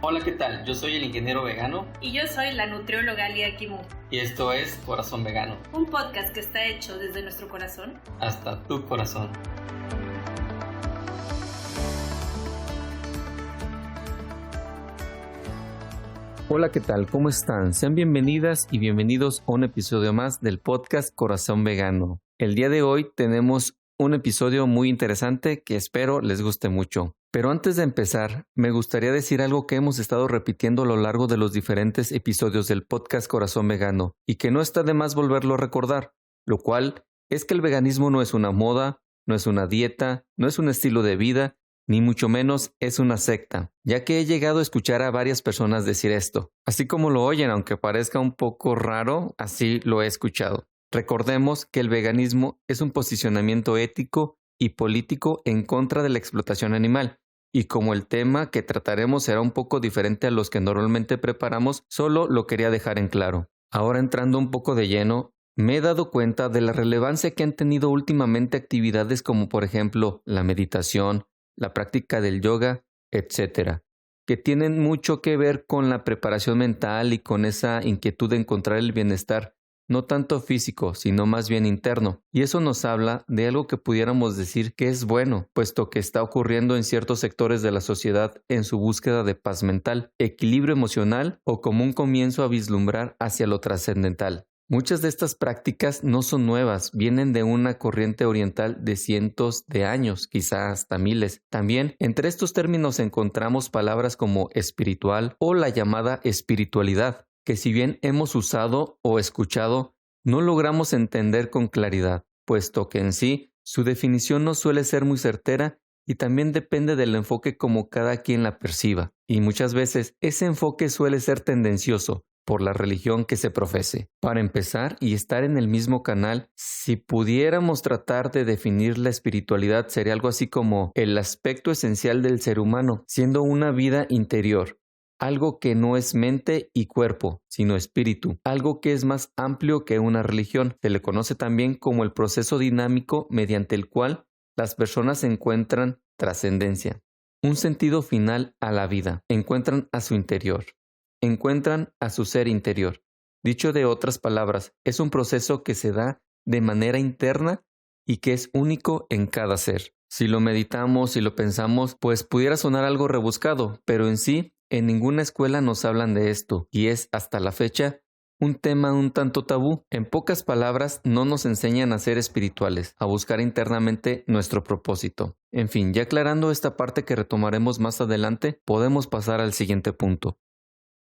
Hola, ¿qué tal? Yo soy el ingeniero vegano Y yo soy la nutrióloga Lia Kimu. y esto es Corazón Vegano, Un podcast que está hecho desde nuestro corazón. hasta tu corazón. Hola, ¿qué tal? ¿Cómo están? Sean bienvenidas y bienvenidos a un episodio más del podcast Corazón Vegano. El día de hoy tenemos un episodio muy interesante que espero les guste mucho. Pero antes de empezar, me gustaría decir algo que hemos estado repitiendo a lo largo de los diferentes episodios del podcast Corazón Vegano y que no está de más volverlo a recordar, lo cual es que el veganismo no es una moda, no es una dieta, no es un estilo de vida, ni mucho menos es una secta, ya que he llegado a escuchar a varias personas decir esto. Así como lo oyen, aunque parezca un poco raro, así lo he escuchado. Recordemos que el veganismo es un posicionamiento ético y político en contra de la explotación animal, y como el tema que trataremos será un poco diferente a los que normalmente preparamos, solo lo quería dejar en claro. Ahora entrando un poco de lleno, me he dado cuenta de la relevancia que han tenido últimamente actividades como por ejemplo la meditación, la práctica del yoga, etc., que tienen mucho que ver con la preparación mental y con esa inquietud de encontrar el bienestar, no tanto físico, sino más bien interno. Y eso nos habla de algo que pudiéramos decir que es bueno, puesto que está ocurriendo en ciertos sectores de la sociedad en su búsqueda de paz mental, equilibrio emocional o como un comienzo a vislumbrar hacia lo trascendental. Muchas de estas prácticas no son nuevas, vienen de una corriente oriental de cientos de años, quizás hasta miles. También, entre estos términos encontramos palabras como espiritual o la llamada espiritualidad, que si bien hemos usado o escuchado, no logramos entender con claridad, puesto que en sí su definición no suele ser muy certera y también depende del enfoque como cada quien la perciba. Y muchas veces ese enfoque suele ser tendencioso por la religión que se profese. Para empezar y estar en el mismo canal, si pudiéramos tratar de definir la espiritualidad, sería algo así como el aspecto esencial del ser humano, siendo una vida interior. Algo que no es mente y cuerpo, sino espíritu. Algo que es más amplio que una religión. Se le conoce también como el proceso dinámico mediante el cual las personas encuentran trascendencia. Un sentido final a la vida. Encuentran a su interior. Encuentran a su ser interior. Dicho de otras palabras, es un proceso que se da de manera interna y que es único en cada ser. Si lo meditamos y lo pensamos, pues pudiera sonar algo rebuscado, pero en sí, en ninguna escuela nos hablan de esto, y es, hasta la fecha, un tema un tanto tabú. En pocas palabras, no nos enseñan a ser espirituales, a buscar internamente nuestro propósito. En fin, ya aclarando esta parte que retomaremos más adelante, podemos pasar al siguiente punto.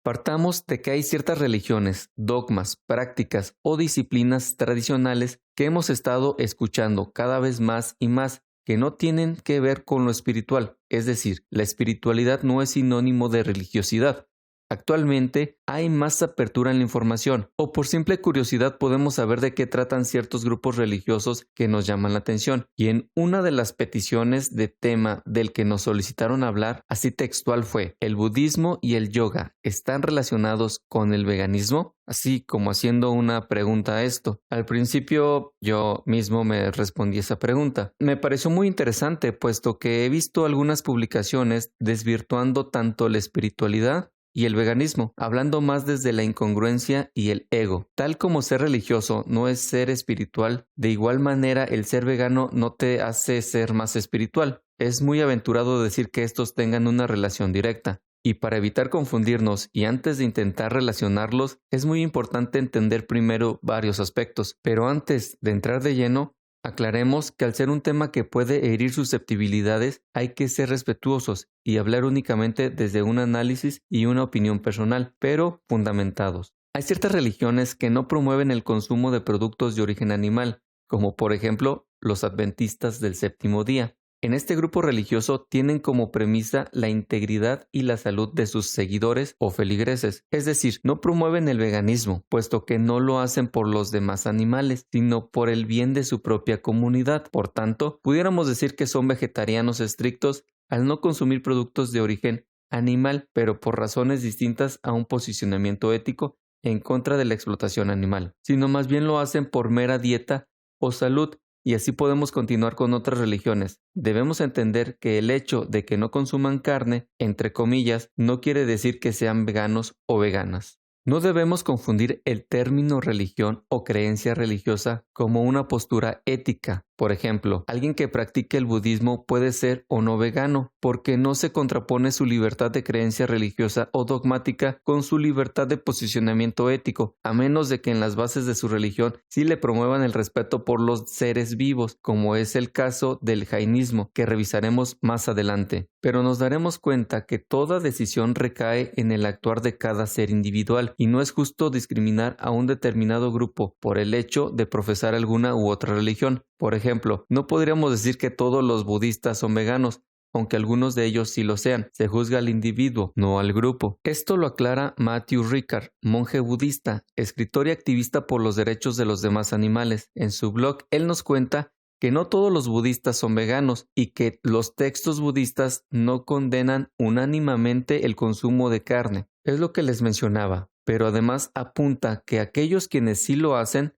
Partamos de que hay ciertas religiones, dogmas, prácticas o disciplinas tradicionales que hemos estado escuchando cada vez más y más que no tienen que ver con lo espiritual, es decir, la espiritualidad no es sinónimo de religiosidad. Actualmente hay más apertura en la información, o por simple curiosidad podemos saber de qué tratan ciertos grupos religiosos que nos llaman la atención, y en una de las peticiones de tema del que nos solicitaron hablar, así textual fue: ¿el budismo y el yoga están relacionados con el veganismo? Así como haciendo una pregunta a esto. Al principio yo mismo me respondí esa pregunta. Me pareció muy interesante, puesto que he visto algunas publicaciones desvirtuando tanto la espiritualidad y el veganismo, hablando más desde la incongruencia y el ego. Tal como ser religioso no es ser espiritual, de igual manera el ser vegano no te hace ser más espiritual. Es muy aventurado decir que estos tengan una relación directa. Y para evitar confundirnos y antes de intentar relacionarlos, es muy importante entender primero varios aspectos. Pero antes de entrar de lleno, aclaremos que al ser un tema que puede herir susceptibilidades, hay que ser respetuosos y hablar únicamente desde un análisis y una opinión personal, pero fundamentados. Hay ciertas religiones que no promueven el consumo de productos de origen animal, como por ejemplo los adventistas del séptimo día. En este grupo religioso tienen como premisa la integridad y la salud de sus seguidores o feligreses, es decir, no promueven el veganismo, puesto que no lo hacen por los demás animales, sino por el bien de su propia comunidad. Por tanto, pudiéramos decir que son vegetarianos estrictos al no consumir productos de origen animal, pero por razones distintas a un posicionamiento ético en contra de la explotación animal, sino más bien lo hacen por mera dieta o salud, Y así podemos continuar con otras religiones. Debemos entender que el hecho de que no consuman carne, entre comillas, no quiere decir que sean veganos o veganas. No debemos confundir el término religión o creencia religiosa como una postura ética. Por ejemplo, alguien que practique el budismo puede ser o no vegano, porque no se contrapone su libertad de creencia religiosa o dogmática con su libertad de posicionamiento ético, a menos de que en las bases de su religión sí le promuevan el respeto por los seres vivos, como es el caso del jainismo, que revisaremos más adelante. Pero nos daremos cuenta que toda decisión recae en el actuar de cada ser individual, y no es justo discriminar a un determinado grupo por el hecho de profesar alguna u otra religión. Por ejemplo, no podríamos decir que todos los budistas son veganos, aunque algunos de ellos sí lo sean. Se juzga al individuo, no al grupo. Esto lo aclara Matthew Ricard, monje budista, escritor y activista por los derechos de los demás animales. En su blog, él nos cuenta que no todos los budistas son veganos y que los textos budistas no condenan unánimemente el consumo de carne. Es lo que les mencionaba, pero además apunta que aquellos quienes sí lo hacen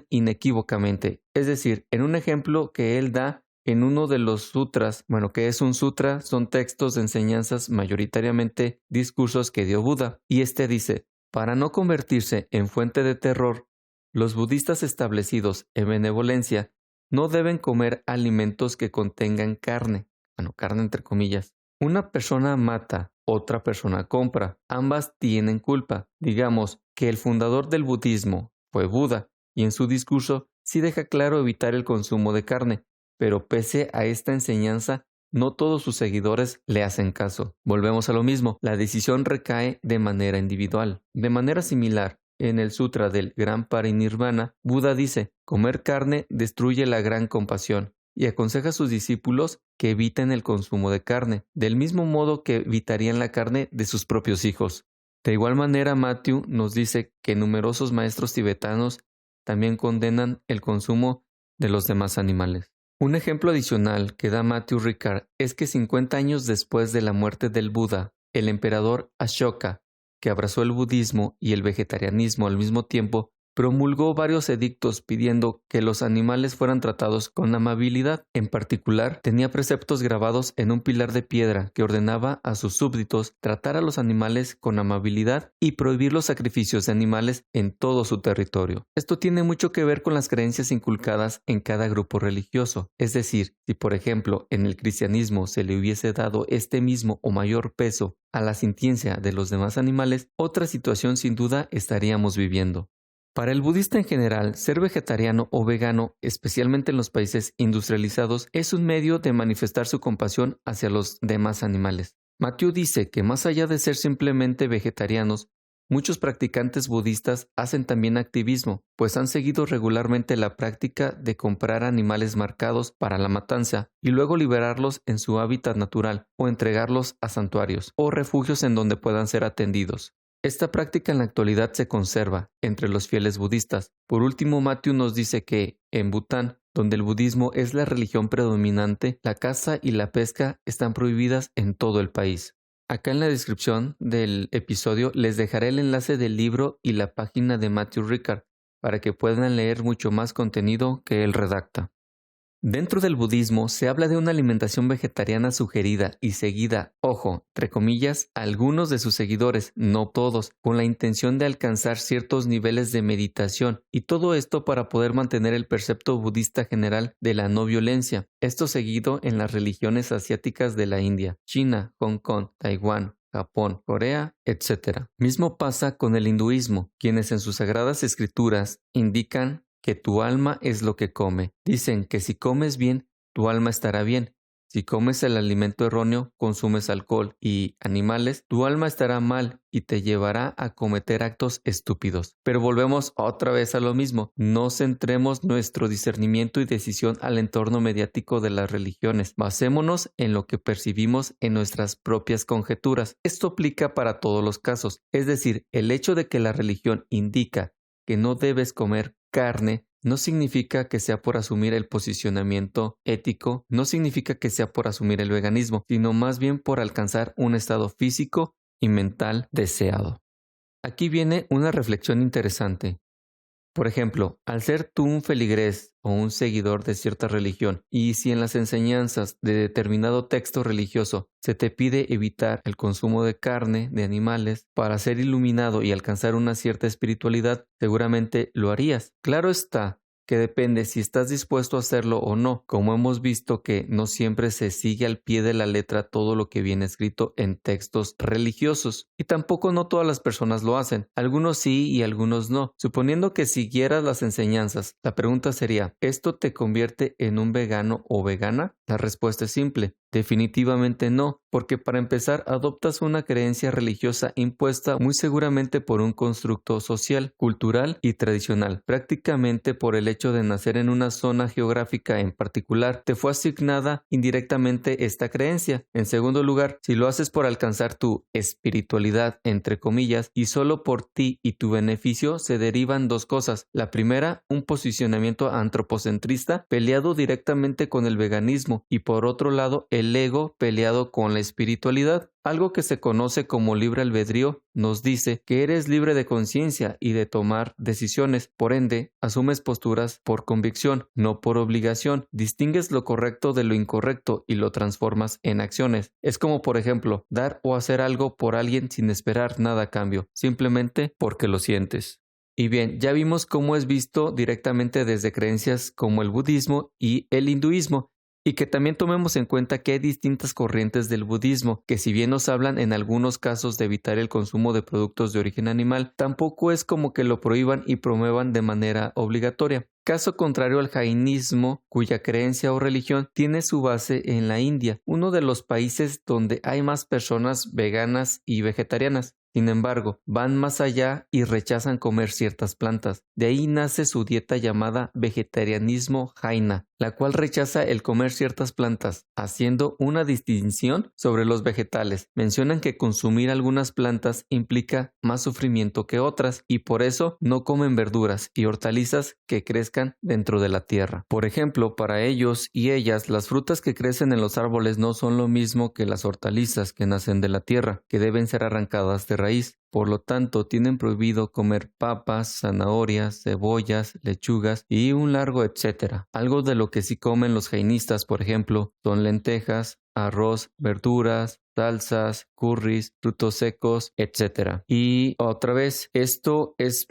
inequívocamente. Es decir, en un ejemplo que él da en uno de los sutras, que es un sutra, son textos de enseñanzas mayoritariamente discursos que dio Buda, y este dice: para no convertirse en fuente de terror, los budistas establecidos en benevolencia no deben comer alimentos que contengan carne, carne entre comillas. Una persona mata, otra persona compra, ambas tienen culpa. Digamos que el fundador del budismo fue Buda, y en su discurso sí deja claro evitar el consumo de carne, pero pese a esta enseñanza, no todos sus seguidores le hacen caso. Volvemos a lo mismo, la decisión recae de manera individual. De manera similar, en el Sutra del Gran Parinirvana, Buda dice: comer carne destruye la gran compasión, y aconseja a sus discípulos que eviten el consumo de carne, del mismo modo que evitarían la carne de sus propios hijos. De igual manera, Matthew nos dice que numerosos maestros tibetanos también condenan el consumo de los demás animales. Un ejemplo adicional que da Matthew Ricard es que 50 años después de la muerte del Buda, el emperador Ashoka, que abrazó el budismo y el vegetarianismo al mismo tiempo, promulgó varios edictos pidiendo que los animales fueran tratados con amabilidad. En particular, tenía preceptos grabados en un pilar de piedra que ordenaba a sus súbditos tratar a los animales con amabilidad y prohibir los sacrificios de animales en todo su territorio. Esto tiene mucho que ver con las creencias inculcadas en cada grupo religioso. Es decir, si por ejemplo en el cristianismo se le hubiese dado este mismo o mayor peso a la sintiencia de los demás animales, otra situación sin duda estaríamos viviendo. Para el budista en general, ser vegetariano o vegano, especialmente en los países industrializados, es un medio de manifestar su compasión hacia los demás animales. Matthew dice que más allá de ser simplemente vegetarianos, muchos practicantes budistas hacen también activismo, pues han seguido regularmente la práctica de comprar animales marcados para la matanza y luego liberarlos en su hábitat natural o entregarlos a santuarios o refugios en donde puedan ser atendidos. Esta práctica en la actualidad se conserva entre los fieles budistas. Por último, Matthew nos dice que, en Bután, donde el budismo es la religión predominante, la caza y la pesca están prohibidas en todo el país. Acá en la descripción del episodio les dejaré el enlace del libro y la página de Matthew Ricard para que puedan leer mucho más contenido que él redacta. Dentro del budismo se habla de una alimentación vegetariana sugerida y seguida, ojo, entre comillas, a algunos de sus seguidores, no todos, con la intención de alcanzar ciertos niveles de meditación, y todo esto para poder mantener el precepto budista general de la no violencia. Esto seguido en las religiones asiáticas de la India, China, Hong Kong, Taiwán, Japón, Corea, etc. Mismo pasa con el hinduismo, quienes en sus sagradas escrituras indican que tu alma es lo que come. Dicen que si comes bien, tu alma estará bien. Si comes el alimento erróneo, consumes alcohol y animales, tu alma estará mal y te llevará a cometer actos estúpidos. Pero volvemos otra vez a lo mismo. No centremos nuestro discernimiento y decisión al entorno mediático de las religiones. Basémonos en lo que percibimos en nuestras propias conjeturas. Esto aplica para todos los casos. Es decir, el hecho de que la religión indica que no debes comer carne no significa que sea por asumir el posicionamiento ético, no significa que sea por asumir el veganismo, sino más bien por alcanzar un estado físico y mental deseado. Aquí viene una reflexión interesante. Por ejemplo, al ser tú un feligrés o un seguidor de cierta religión, y si en las enseñanzas de determinado texto religioso se te pide evitar el consumo de carne de animales para ser iluminado y alcanzar una cierta espiritualidad, seguramente lo harías. Claro está que depende si estás dispuesto a hacerlo o no, como hemos visto que no siempre se sigue al pie de la letra todo lo que viene escrito en textos religiosos, y tampoco no todas las personas lo hacen, algunos sí y algunos no. Suponiendo que siguieras las enseñanzas, la pregunta sería, ¿esto te convierte en un vegano o vegana? La respuesta es simple, definitivamente no, porque para empezar adoptas una creencia religiosa impuesta muy seguramente por un constructo social, cultural y tradicional. Prácticamente por el hecho de nacer en una zona geográfica en particular, te fue asignada indirectamente esta creencia. En segundo lugar, si lo haces por alcanzar tu espiritualidad, entre comillas, y solo por ti y tu beneficio, se derivan dos cosas. La primera, un posicionamiento antropocentrista peleado directamente con el veganismo, y por otro lado, el ego peleado con la espiritualidad. Algo que se conoce como libre albedrío nos dice que eres libre de conciencia y de tomar decisiones, por ende, asumes posturas por convicción, no por obligación, distingues lo correcto de lo incorrecto y lo transformas en acciones. Es como, por ejemplo, dar o hacer algo por alguien sin esperar nada a cambio, simplemente porque lo sientes. Y bien, ya vimos cómo es visto directamente desde creencias como el budismo y el hinduismo, y que también tomemos en cuenta que hay distintas corrientes del budismo, que si bien nos hablan en algunos casos de evitar el consumo de productos de origen animal, tampoco es como que lo prohíban y promuevan de manera obligatoria. Caso contrario al jainismo, cuya creencia o religión tiene su base en la India, uno de los países donde hay más personas veganas y vegetarianas. Sin embargo, van más allá y rechazan comer ciertas plantas. De ahí nace su dieta llamada vegetarianismo jaina, la cual rechaza el comer ciertas plantas, haciendo una distinción sobre los vegetales. Mencionan que consumir algunas plantas implica más sufrimiento que otras y por eso no comen verduras y hortalizas que crezcan dentro de la tierra. Por ejemplo, para ellos y ellas, las frutas que crecen en los árboles no son lo mismo que las hortalizas que nacen de la tierra, que deben ser arrancadas de raíz. Por lo tanto, tienen prohibido comer papas, zanahorias, cebollas, lechugas y un largo etcétera. Algo de lo que sí comen los jainistas, por ejemplo, son lentejas, arroz, verduras, salsas, curries, frutos secos, etc. Y otra vez, esto es,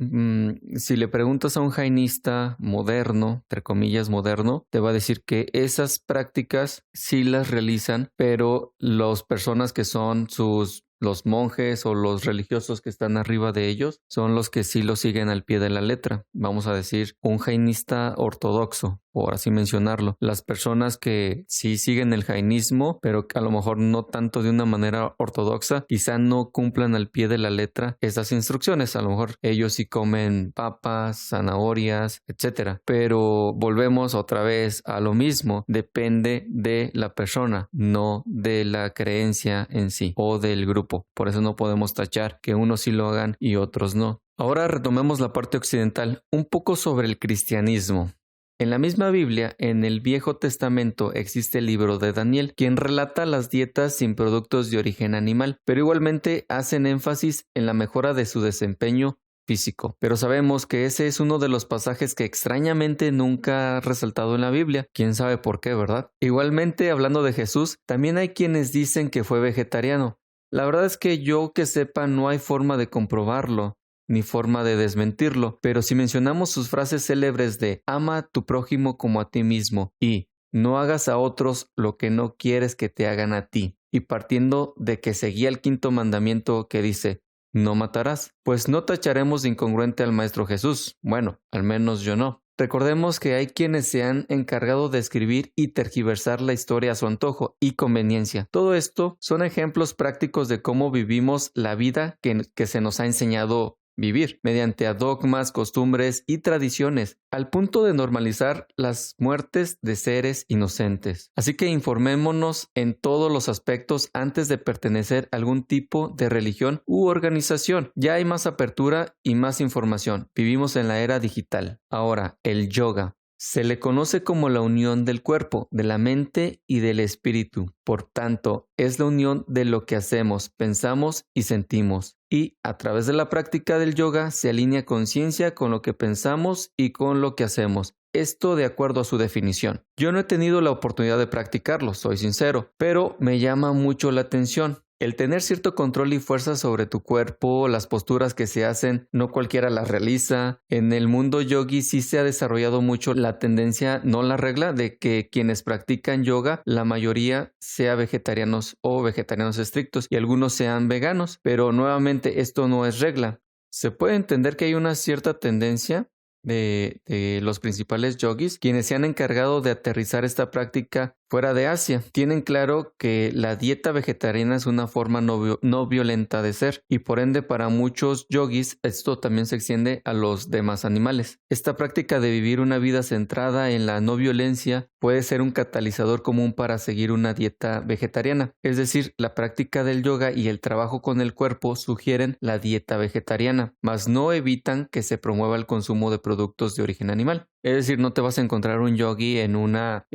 si le preguntas a un jainista moderno, entre comillas moderno, te va a decir que esas prácticas sí las realizan, pero las personas que son los monjes o los religiosos que están arriba de ellos son los que sí lo siguen al pie de la letra. Vamos a decir, un jainista ortodoxo, por así mencionarlo. Las personas que sí siguen el jainismo, pero que a lo mejor no tanto de una manera ortodoxa, quizá no cumplan al pie de la letra esas instrucciones. A lo mejor ellos sí comen papas, zanahorias, etcétera. Pero volvemos otra vez a lo mismo. Depende de la persona, no de la creencia en sí o del grupo. Por eso no podemos tachar que unos sí lo hagan y otros no. Ahora retomemos la parte occidental, un poco sobre el cristianismo. En la misma Biblia, en el Viejo Testamento, existe el libro de Daniel, quien relata las dietas sin productos de origen animal, pero igualmente hacen énfasis en la mejora de su desempeño físico. Pero sabemos que ese es uno de los pasajes que extrañamente nunca ha resaltado en la Biblia. ¿Quién sabe por qué, verdad? Igualmente, hablando de Jesús, también hay quienes dicen que fue vegetariano. La verdad es que yo que sepa no hay forma de comprobarlo, ni forma de desmentirlo, pero si mencionamos sus frases célebres de ama a tu prójimo como a ti mismo y no hagas a otros lo que no quieres que te hagan a ti, y partiendo de que seguía el quinto mandamiento que dice no matarás, pues no tacharemos de incongruente al Maestro Jesús. Bueno, al menos yo no. Recordemos que hay quienes se han encargado de escribir y tergiversar la historia a su antojo y conveniencia. Todo esto son ejemplos prácticos de cómo vivimos la vida que se nos ha enseñado vivir, mediante dogmas, costumbres y tradiciones, al punto de normalizar las muertes de seres inocentes. Así que informémonos en todos los aspectos antes de pertenecer a algún tipo de religión u organización. Ya hay más apertura y más información. Vivimos en la era digital. Ahora, el yoga. Se le conoce como la unión del cuerpo, de la mente y del espíritu. Por tanto, es la unión de lo que hacemos, pensamos y sentimos. Y a través de la práctica del yoga se alinea conciencia con lo que pensamos y con lo que hacemos. Esto de acuerdo a su definición. Yo no he tenido la oportunidad de practicarlo, soy sincero, pero me llama mucho la atención. El tener cierto control y fuerza sobre tu cuerpo, las posturas que se hacen, no cualquiera las realiza. En el mundo yogi sí se ha desarrollado mucho la tendencia, no la regla, de que quienes practican yoga, la mayoría sea vegetarianos o vegetarianos estrictos y algunos sean veganos, pero nuevamente esto no es regla. Se puede entender que hay una cierta tendencia de los principales yogis, quienes se han encargado de aterrizar esta práctica fuera de Asia. Tienen claro que la dieta vegetariana es una forma no violenta de ser y por ende para muchos yogis esto también se extiende a los demás animales. Esta práctica de vivir una vida centrada en la no violencia puede ser un catalizador común para seguir una dieta vegetariana. Es decir, la práctica del yoga y el trabajo con el cuerpo sugieren la dieta vegetariana, mas no evitan que se promueva el consumo de productos de origen animal. Es decir, no te vas a encontrar un yogi en una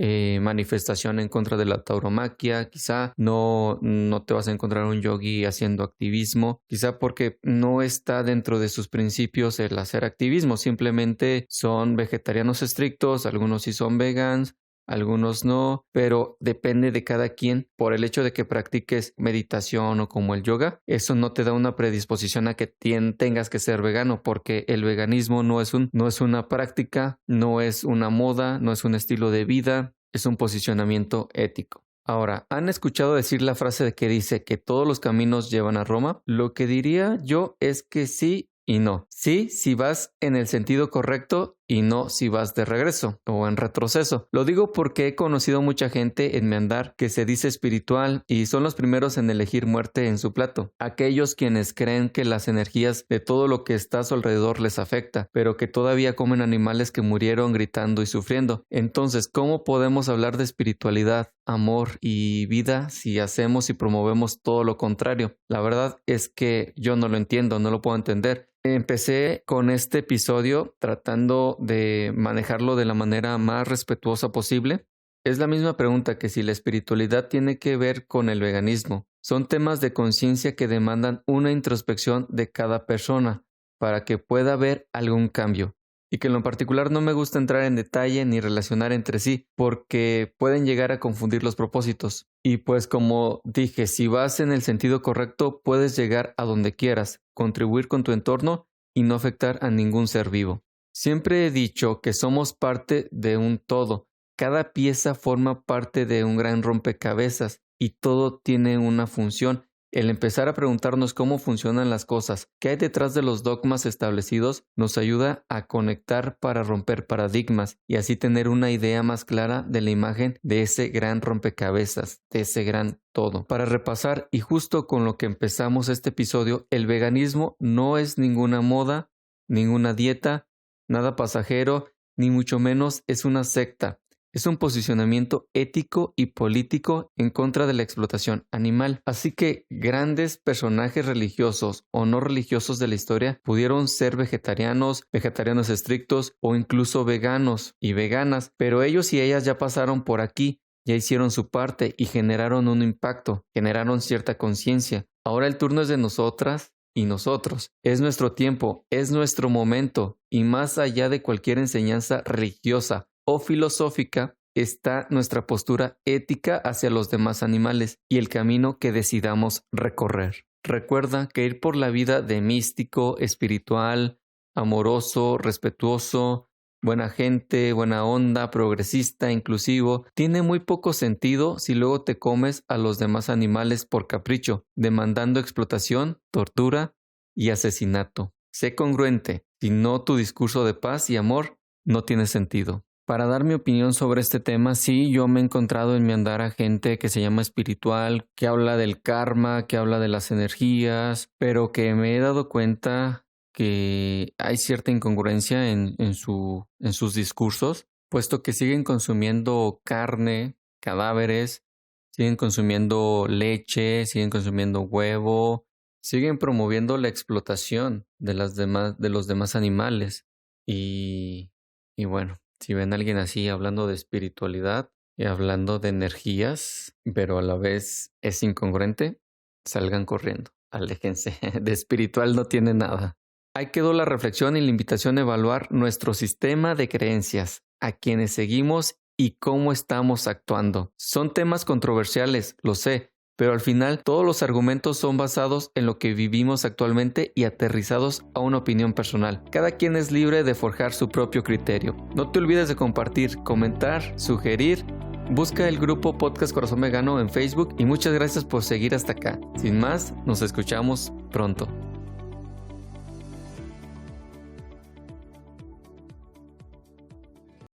manifestación en contra de la tauromaquia, quizá no te vas a encontrar un yogi haciendo activismo, quizá porque no está dentro de sus principios el hacer activismo, simplemente son vegetarianos estrictos, algunos sí son vegans, algunos no, pero depende de cada quien. Por el hecho de que practiques meditación o como el yoga, eso no te da una predisposición a que tengas que ser vegano, porque el veganismo no es una práctica, no es una moda, no es un estilo de vida, es un posicionamiento ético. Ahora, ¿han escuchado decir la frase de que dice que todos los caminos llevan a Roma? Lo que diría yo es que sí y no. Sí, si vas en el sentido correcto y no si vas de regreso o en retroceso. Lo digo porque he conocido mucha gente en mi andar que se dice espiritual y son los primeros en elegir muerte en su plato. Aquellos quienes creen que las energías de todo lo que está a su alrededor les afecta, pero que todavía comen animales que murieron gritando y sufriendo. Entonces, ¿cómo podemos hablar de espiritualidad, amor y vida si hacemos y promovemos todo lo contrario? La verdad es que yo no lo entiendo, no lo puedo entender. Empecé con este episodio tratando de manejarlo de la manera más respetuosa posible. Es la misma pregunta que si la espiritualidad tiene que ver con el veganismo. Son temas de conciencia que demandan una introspección de cada persona para que pueda haber algún cambio. Y que en lo particular no me gusta entrar en detalle ni relacionar entre sí, porque pueden llegar a confundir los propósitos. Y pues como dije, si vas en el sentido correcto, puedes llegar a donde quieras, contribuir con tu entorno y no afectar a ningún ser vivo. Siempre he dicho que somos parte de un todo. Cada pieza forma parte de un gran rompecabezas y todo tiene una función. El empezar a preguntarnos cómo funcionan las cosas, qué hay detrás de los dogmas establecidos, nos ayuda a conectar para romper paradigmas y así tener una idea más clara de la imagen de ese gran rompecabezas, de ese gran todo. Para repasar, y justo con lo que empezamos este episodio, el veganismo no es ninguna moda, ninguna dieta, nada pasajero, ni mucho menos es una secta. Es un posicionamiento ético y político en contra de la explotación animal. Así que grandes personajes religiosos o no religiosos de la historia pudieron ser vegetarianos, vegetarianos estrictos o incluso veganos y veganas, pero ellos y ellas ya pasaron por aquí, ya hicieron su parte y generaron un impacto, generaron cierta conciencia. Ahora el turno es de nosotras y nosotros. Es nuestro tiempo, es nuestro momento y más allá de cualquier enseñanza religiosa o filosófica está nuestra postura ética hacia los demás animales y el camino que decidamos recorrer. Recuerda que ir por la vida de místico, espiritual, amoroso, respetuoso, buena gente, buena onda, progresista, inclusivo, tiene muy poco sentido si luego te comes a los demás animales por capricho, demandando explotación, tortura y asesinato. Sé congruente, si no tu discurso de paz y amor no tiene sentido. Para dar mi opinión sobre este tema, sí, yo me he encontrado en mi andar a gente que se llama espiritual, que habla del karma, que habla de las energías, pero que me he dado cuenta que hay cierta incongruencia en sus discursos, puesto que siguen consumiendo carne, cadáveres, siguen consumiendo leche, siguen consumiendo huevo, siguen promoviendo la explotación de los demás animales y bueno. Si ven a alguien así hablando de espiritualidad y hablando de energías, pero a la vez es incongruente, salgan corriendo, aléjense. De espiritual no tiene nada. Ahí quedó la reflexión y la invitación a evaluar nuestro sistema de creencias, a quienes seguimos y cómo estamos actuando. Son temas controversiales, lo sé, pero al final todos los argumentos son basados en lo que vivimos actualmente y aterrizados a una opinión personal. Cada quien es libre de forjar su propio criterio. No te olvides de compartir, comentar, sugerir. Busca el grupo Podcast Corazón Vegano en Facebook y muchas gracias por seguir hasta acá. Sin más, nos escuchamos pronto.